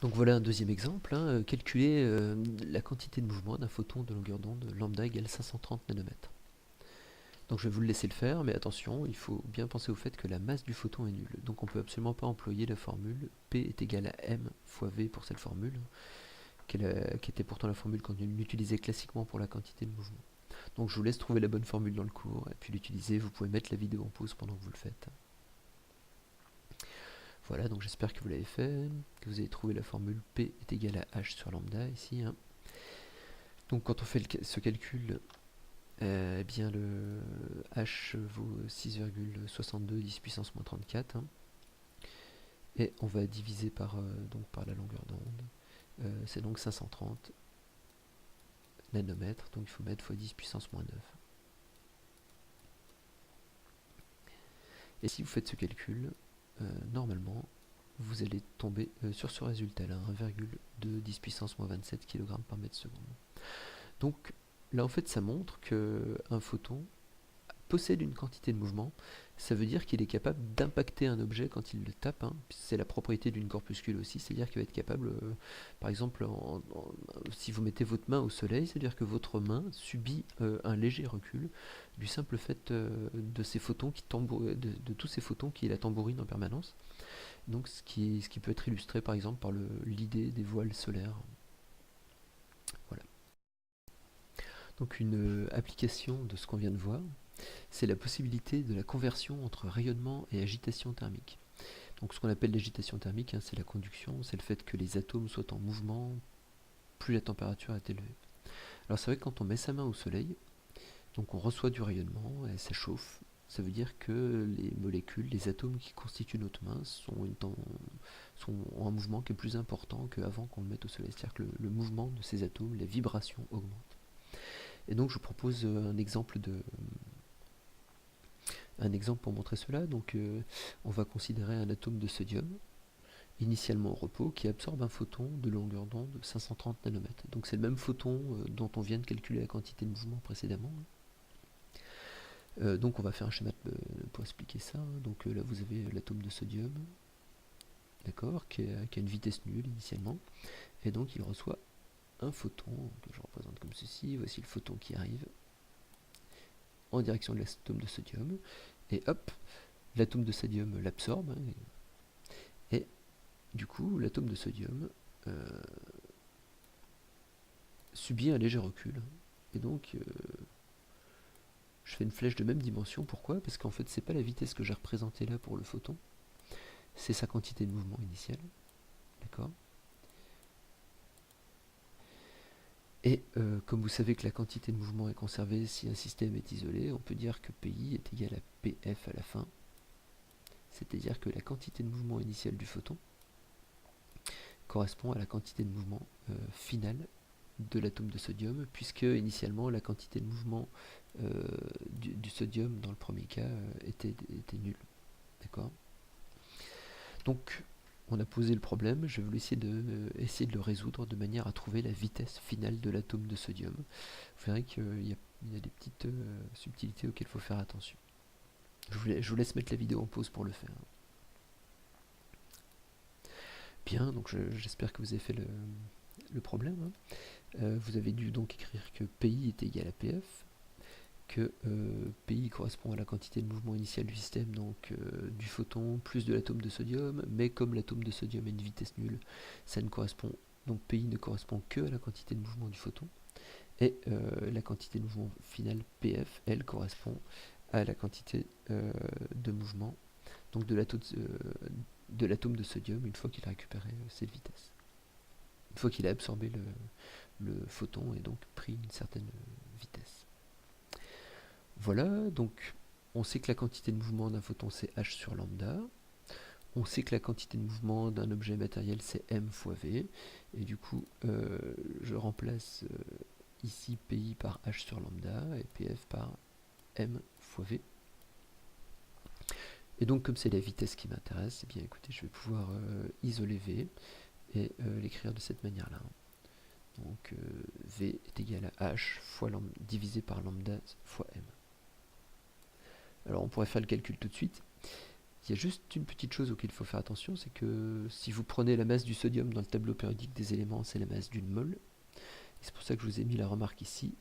Donc voilà un deuxième exemple, hein, calculer la quantité de mouvement d'un photon de longueur d'onde lambda égale 530 nanomètres. Donc je vais vous le laisser le faire, mais attention, il faut bien penser au fait que la masse du photon est nulle. Donc on ne peut absolument pas employer la formule P est égal à M fois V pour cette formule, qui était pourtant la formule qu'on utilisait classiquement pour la quantité de mouvement. Donc je vous laisse trouver la bonne formule dans le cours, et puis l'utiliser. Vous pouvez mettre la vidéo en pause pendant que vous le faites. Voilà, donc j'espère que vous l'avez fait, que vous avez trouvé la formule P est égal à H sur lambda ici, hein. Donc quand on fait ce calcul, eh bien le H vaut 6,62 10 puissance moins 34, hein. Et on va diviser par la longueur d'onde. C'est donc 530 nanomètres, donc il faut mettre fois 10 puissance moins 9. Et si vous faites ce calcul, normalement, vous allez tomber sur ce résultat-là, 1,2 10 puissance moins 27 kg par mètre seconde. Donc là, en fait, ça montre qu'un photon possède une quantité de mouvement. Ça veut dire qu'il est capable d'impacter un objet quand il le tape, hein. C'est la propriété d'une corpuscule aussi, c'est-à-dire qu'il va être capable, par exemple, si vous mettez votre main au soleil, c'est-à-dire que votre main subit un léger recul du simple fait de ces photons de tous ces photons qui la tambourine en permanence. Donc ce qui peut être illustré par exemple par l'idée des voiles solaires. Voilà. Donc une application de ce qu'on vient de voir, c'est la possibilité de la conversion entre rayonnement et agitation thermique. Donc ce qu'on appelle l'agitation thermique, hein, c'est la conduction, c'est le fait que les atomes soient en mouvement, plus la température est élevée. Alors c'est vrai que quand on met sa main au soleil, donc on reçoit du rayonnement et ça chauffe. Ça veut dire que les molécules, les atomes qui constituent notre main ont un mouvement qui est plus important qu'avant qu'on le mette au soleil. C'est-à-dire que le mouvement de ces atomes, la vibration augmente. Et donc je vous propose un exemple pour montrer cela. Donc on va considérer un atome de sodium, initialement au repos, qui absorbe un photon de longueur d'onde de 530 nanomètres. Donc c'est le même photon dont on vient de calculer la quantité de mouvement précédemment. Donc on va faire un schéma pour expliquer ça. Donc là vous avez l'atome de sodium, d'accord, qui a une vitesse nulle initialement, et donc il reçoit un photon que je représente comme ceci. Voici le photon qui arrive en direction de l'atome de sodium, et hop, l'atome de sodium l'absorbe, hein, et du coup l'atome de sodium subit un léger recul, et donc je fais une flèche de même dimension. Pourquoi? Parce qu'en fait c'est pas la vitesse que j'ai représentée là pour le photon, c'est sa quantité de mouvement initiale, d'accord. Et comme vous savez que la quantité de mouvement est conservée si un système est isolé, on peut dire que PI est égal à PF à la fin, c'est-à-dire que la quantité de mouvement initiale du photon correspond à la quantité de mouvement finale de l'atome de sodium, puisque initialement la quantité de mouvement du sodium dans le premier cas était nulle, d'accord. Donc on a posé le problème, je vais essayer de le résoudre de manière à trouver la vitesse finale de l'atome de sodium. Vous verrez qu'il y a des petites subtilités auxquelles il faut faire attention. Je vous laisse mettre la vidéo en pause pour le faire. Bien, donc j'espère que vous avez fait le problème, hein. Vous avez dû donc écrire que PI est égal à PF, que PI correspond à la quantité de mouvement initial du système, donc du photon plus de l'atome de sodium, mais comme l'atome de sodium a une vitesse nulle, donc PI ne correspond que à la quantité de mouvement du photon, et la quantité de mouvement finale PF, elle, correspond à la quantité de mouvement donc de l'atome de sodium une fois qu'il a récupéré cette vitesse. Une fois qu'il a absorbé le photon et donc pris une certaine vitesse. Voilà, donc on sait que la quantité de mouvement d'un photon c'est h sur lambda. On sait que la quantité de mouvement d'un objet matériel c'est m fois v. Et du coup, je remplace ici PI par h sur lambda et PF par m fois v. Et donc comme c'est la vitesse qui m'intéresse, eh bien écoutez, je vais pouvoir isoler v et l'écrire de cette manière-là. Donc v est égal à h fois lambda, divisé par lambda fois m. Alors on pourrait faire le calcul tout de suite. Il y a juste une petite chose auquel il faut faire attention, c'est que si vous prenez la masse du sodium dans le tableau périodique des éléments, c'est la masse d'une mole. C'est pour ça que je vous ai mis la remarque ici.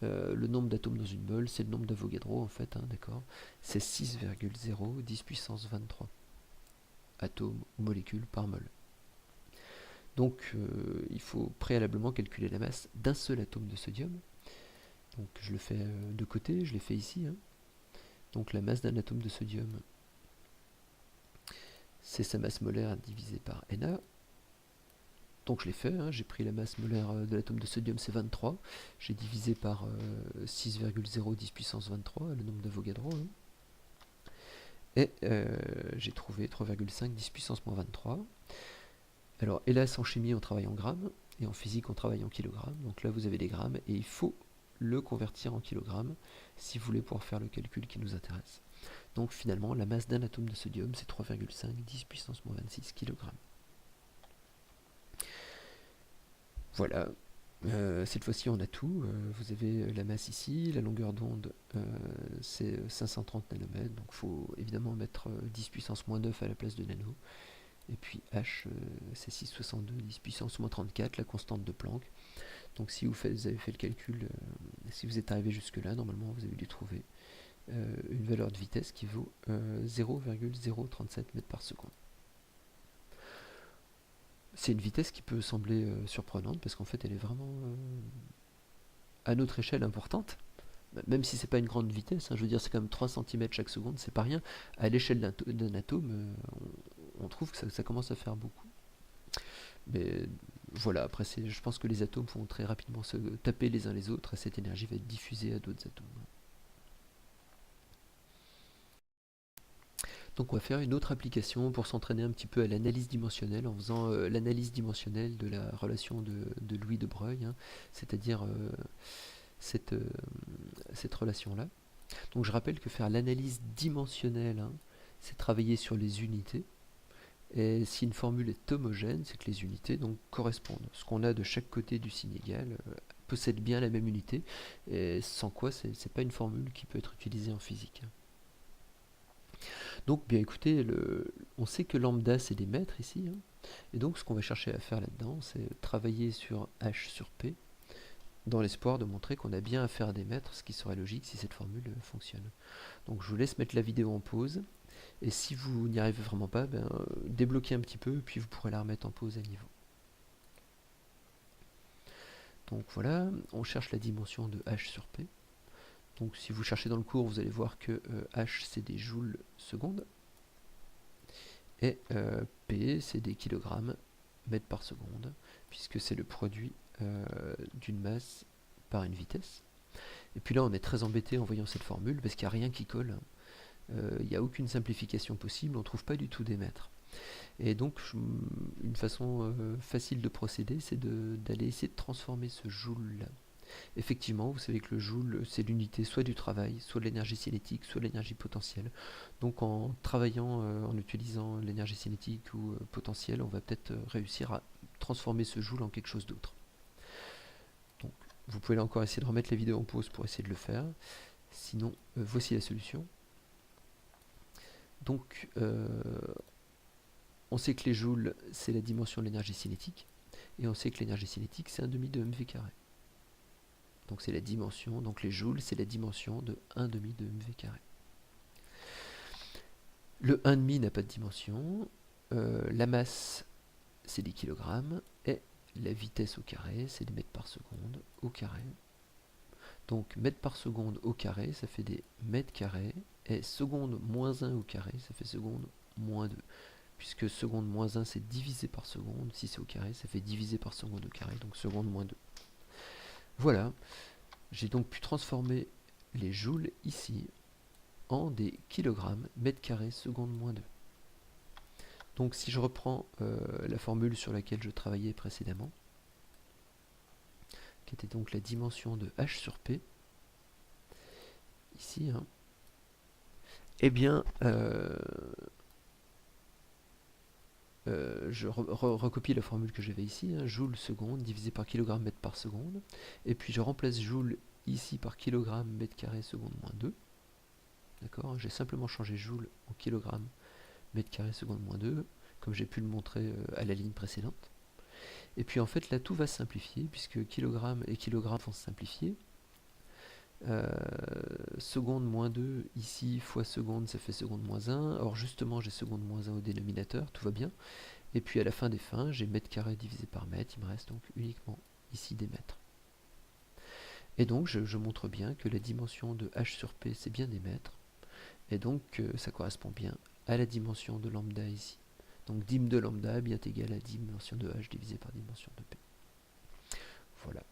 Le nombre d'atomes dans une mole, c'est le nombre d'Avogadro en fait, hein, d'accord. C'est 6,0 10 puissance 23 atomes ou molécules par mole. Donc il faut préalablement calculer la masse d'un seul atome de sodium. Donc je le fais de côté, je l'ai fait ici. Hein. Donc la masse d'un atome de sodium, c'est sa masse molaire divisée par Na. Donc je l'ai fait, hein, j'ai pris la masse molaire de l'atome de sodium, c'est 23. J'ai divisé par 6,0 10 puissance 23, le nombre d'Avogadro. Hein. Et j'ai trouvé 3,5 10 puissance moins 23. Alors hélas en chimie on travaille en grammes, et en physique on travaille en kilogrammes. Donc là vous avez des grammes, et il faut le convertir en kilogrammes si vous voulez pouvoir faire le calcul qui nous intéresse. Donc finalement la masse d'un atome de sodium c'est 3,5 10 puissance moins 26 kg. Voilà, cette fois-ci on a tout. Vous avez la masse ici, la longueur d'onde c'est 530 nanomètres, donc il faut évidemment mettre 10 puissance moins 9 à la place de nano. Et puis H c'est 6,62 10 puissance moins 34, la constante de Planck. Donc si vous avez fait le calcul, si vous êtes arrivé jusque là, normalement vous avez dû trouver une valeur de vitesse qui vaut 0,037 mètres par seconde. C'est une vitesse qui peut sembler surprenante parce qu'en fait elle est vraiment à notre échelle importante, même si c'est pas une grande vitesse, hein, je veux dire c'est quand même 3 cm chaque seconde, c'est pas rien. À l'échelle d'un atome, on trouve que ça commence à faire beaucoup. Mais voilà, après je pense que les atomes vont très rapidement se taper les uns les autres et cette énergie va être diffusée à d'autres atomes. Donc on va faire une autre application pour s'entraîner un petit peu à l'analyse dimensionnelle en faisant l'analyse dimensionnelle de la relation de Louis de Broglie, hein, c'est-à-dire cette relation-là. Donc je rappelle que faire l'analyse dimensionnelle, hein, c'est travailler sur les unités. Et si une formule est homogène, c'est que les unités donc correspondent. Ce qu'on a de chaque côté du signe égal possède bien la même unité, et sans quoi c'est pas une formule qui peut être utilisée en physique. Donc bien écoutez, on sait que lambda c'est des mètres ici, hein, et donc ce qu'on va chercher à faire là-dedans, c'est travailler sur H sur P, dans l'espoir de montrer qu'on a bien affaire à des mètres, ce qui serait logique si cette formule fonctionne. Donc je vous laisse mettre la vidéo en pause, et si vous n'y arrivez vraiment pas, débloquez un petit peu, puis vous pourrez la remettre en pause à niveau. Donc voilà, on cherche la dimension de H sur P. Donc si vous cherchez dans le cours, vous allez voir que H c'est des joules secondes, et P c'est des kilogrammes mètres par seconde, puisque c'est le produit d'une masse par une vitesse. Et puis là on est très embêté en voyant cette formule, parce qu'il n'y a rien qui colle. Il n'y a aucune simplification possible, on ne trouve pas du tout des mètres. Et donc une façon facile de procéder, c'est d'aller essayer de transformer ce joule là. Effectivement, vous savez que le joule, c'est l'unité soit du travail, soit de l'énergie cinétique, soit de l'énergie potentielle. Donc en travaillant, en utilisant l'énergie cinétique ou potentielle, on va peut-être réussir à transformer ce joule en quelque chose d'autre. Donc vous pouvez là encore essayer de remettre la vidéo en pause pour essayer de le faire. Sinon, voici la solution. Donc on sait que les joules, c'est la dimension de l'énergie cinétique, et on sait que l'énergie cinétique, c'est 1/2 de mv carré. Donc c'est la dimension, donc les joules, c'est la dimension de 1/2 de mv carré. Le 1/2 n'a pas de dimension, la masse, c'est des kilogrammes, et la vitesse au carré, c'est des mètres par seconde au carré. Donc mètres par seconde au carré, ça fait des mètres carrés, et seconde moins 1 au carré, ça fait seconde moins 2. Puisque seconde moins 1, c'est divisé par seconde, si c'est au carré, ça fait divisé par seconde au carré, donc seconde moins 2. Voilà, j'ai donc pu transformer les joules ici en des kilogrammes mètres carrés seconde moins 2. Donc si je reprends la formule sur laquelle je travaillais précédemment, qui était donc la dimension de H sur P, ici, hein, eh bien, je recopie la formule que j'avais ici, hein, joule seconde divisé par kilogramme mètre par seconde, et puis je remplace joule ici par kilogramme mètre carré seconde moins 2. D'accord, j'ai simplement changé joule en kilogramme mètre carré seconde moins 2, comme j'ai pu le montrer à la ligne précédente. Et puis en fait là tout va se simplifier, puisque kilogramme et kilogramme vont se simplifier. Seconde moins 2 ici fois seconde, ça fait seconde moins 1. Or justement j'ai seconde moins 1 au dénominateur, tout va bien. Et puis à la fin des fins, j'ai mètre carré divisé par mètre, il me reste donc uniquement ici des mètres. Et donc je montre bien que la dimension de h sur p c'est bien des mètres, et donc ça correspond bien à la dimension de lambda ici. Donc dim de lambda est bien égal à dimension de h divisé par dimension de p. Voilà.